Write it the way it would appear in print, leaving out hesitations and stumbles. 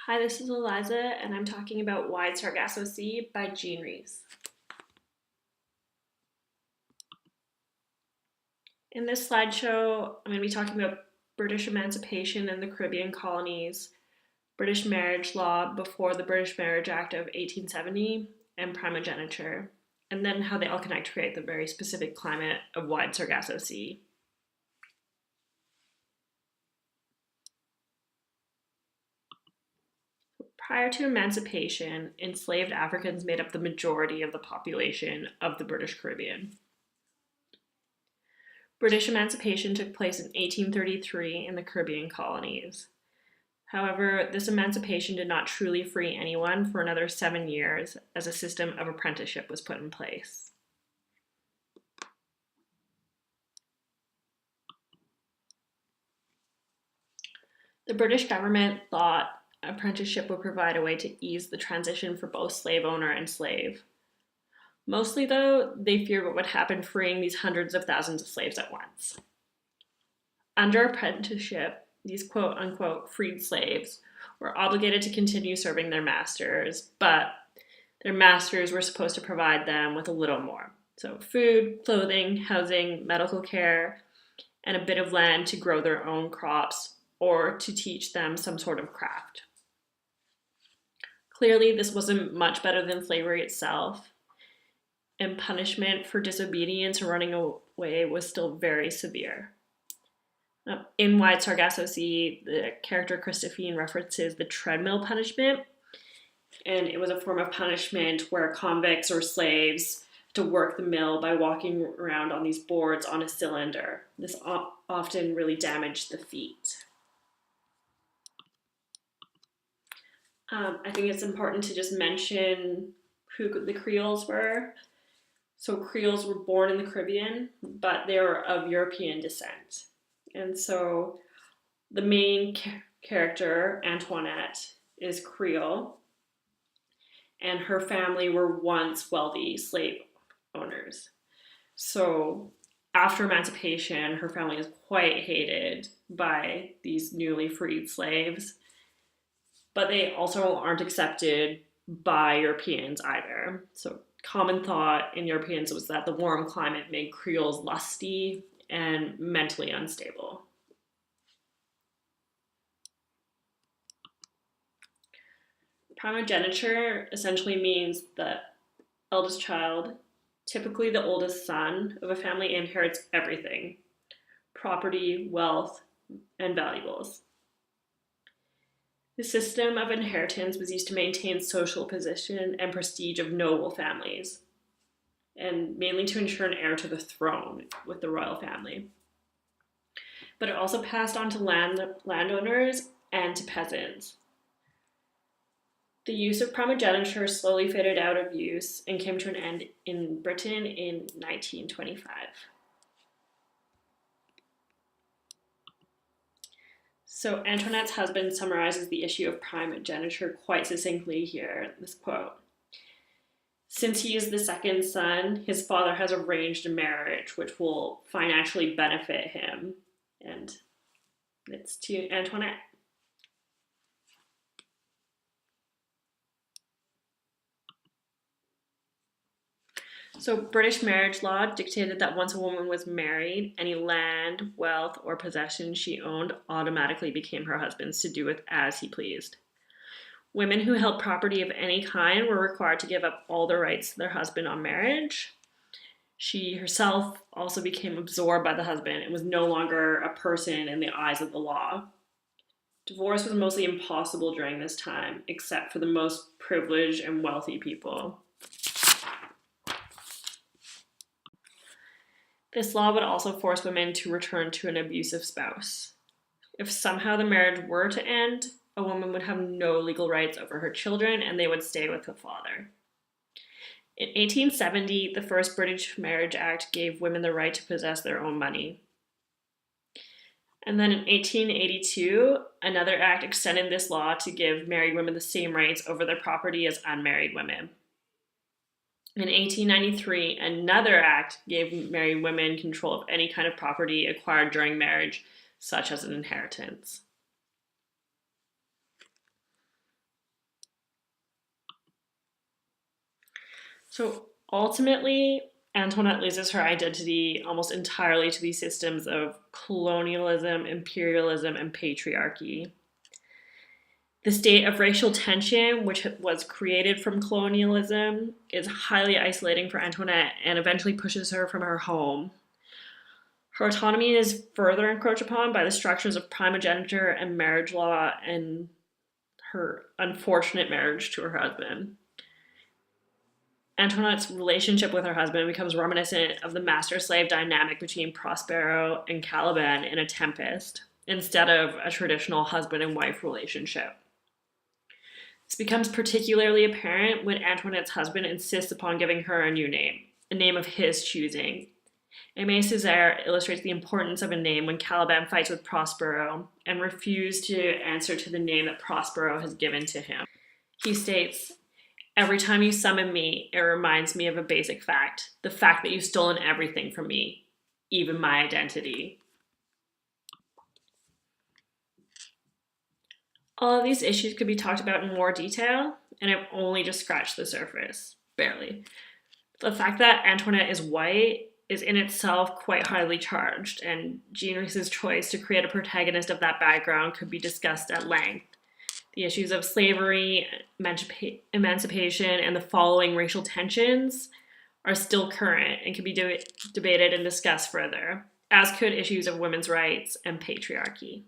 Hi, this is Eliza, and I'm talking about Wide Sargasso Sea by Jean Rees. In this slideshow, I'm going to be talking about British emancipation in the Caribbean colonies, British marriage law before the British Marriage Act of 1870, and primogeniture, and then how they all connect to create the very specific climate of Wide Sargasso Sea. Prior to emancipation, enslaved Africans made up the majority of the population of the British Caribbean. British emancipation took place in 1833 in the Caribbean colonies. However, this emancipation did not truly free anyone for another 7 years as a system of apprenticeship was put in place. The British government thought apprenticeship would provide a way to ease the transition for both slave owner and slave. Mostly, though, they feared what would happen freeing these hundreds of thousands of slaves at once. Under apprenticeship, these quote-unquote freed slaves were obligated to continue serving their masters, but their masters were supposed to provide them with a little more. So food, clothing, housing, medical care, and a bit of land to grow their own crops or to teach them some sort of craft. Clearly, this wasn't much better than slavery itself, and punishment for disobedience or running away was still very severe. In Wide Sargasso Sea, the character Christophine references the treadmill punishment, and it was a form of punishment where convicts or slaves to work the mill by walking around on these boards on a cylinder. This often really damaged the feet. I think it's important to just mention who the Creoles were. So Creoles were born in the Caribbean, but they were of European descent. And so the main character, Antoinette, is Creole, and her family were once wealthy slave owners. So after emancipation, her family is quite hated by these newly freed slaves, but they also aren't accepted by Europeans either. So common thought in Europeans was that the warm climate made Creoles lusty and mentally unstable. Primogeniture essentially means the eldest child, typically the oldest son of a family, inherits everything: property, wealth, and valuables. The system of inheritance was used to maintain social position and prestige of noble families, and mainly to ensure an heir to the throne with the royal family. But it also passed on to landowners and to peasants. The use of primogeniture slowly faded out of use and came to an end in Britain in 1925. So Antoinette's husband summarizes the issue of primogeniture quite succinctly here, this quote: "Since he is the second son, his father has arranged a marriage which will financially benefit him." And it's to Antoinette. So British marriage law dictated that once a woman was married, any land, wealth, or possessions she owned automatically became her husband's to do with as he pleased. Women who held property of any kind were required to give up all their rights to their husband on marriage. She herself also became absorbed by the husband and was no longer a person in the eyes of the law. Divorce was mostly impossible during this time, except for the most privileged and wealthy people. This law would also force women to return to an abusive spouse. If somehow the marriage were to end, a woman would have no legal rights over her children and they would stay with the father. In 1870, the first British Marriage Act gave women the right to possess their own money. And then in 1882, another act extended this law to give married women the same rights over their property as unmarried women. In 1893, another act gave married women control of any kind of property acquired during marriage, such as an inheritance. So ultimately, Antoinette loses her identity almost entirely to these systems of colonialism, imperialism, and patriarchy. The state of racial tension, which was created from colonialism, is highly isolating for Antoinette and eventually pushes her from her home. Her autonomy is further encroached upon by the structures of primogeniture and marriage law and her unfortunate marriage to her husband. Antoinette's relationship with her husband becomes reminiscent of the master-slave dynamic between Prospero and Caliban in A Tempest, instead of a traditional husband and wife relationship. This becomes particularly apparent when Antoinette's husband insists upon giving her a new name, a name of his choosing. Aimé Césaire illustrates the importance of a name when Caliban fights with Prospero and refuses to answer to the name that Prospero has given to him. He states, "Every time you summon me, it reminds me of a basic fact, the fact that you've stolen everything from me, even my identity." All of these issues could be talked about in more detail, and I've only just scratched the surface, barely. The fact that Antoinette is white is in itself quite highly charged, and Jean Rhys's choice to create a protagonist of that background could be discussed at length. The issues of slavery, emancipation, and the following racial tensions are still current and can be debated and discussed further, as could issues of women's rights and patriarchy.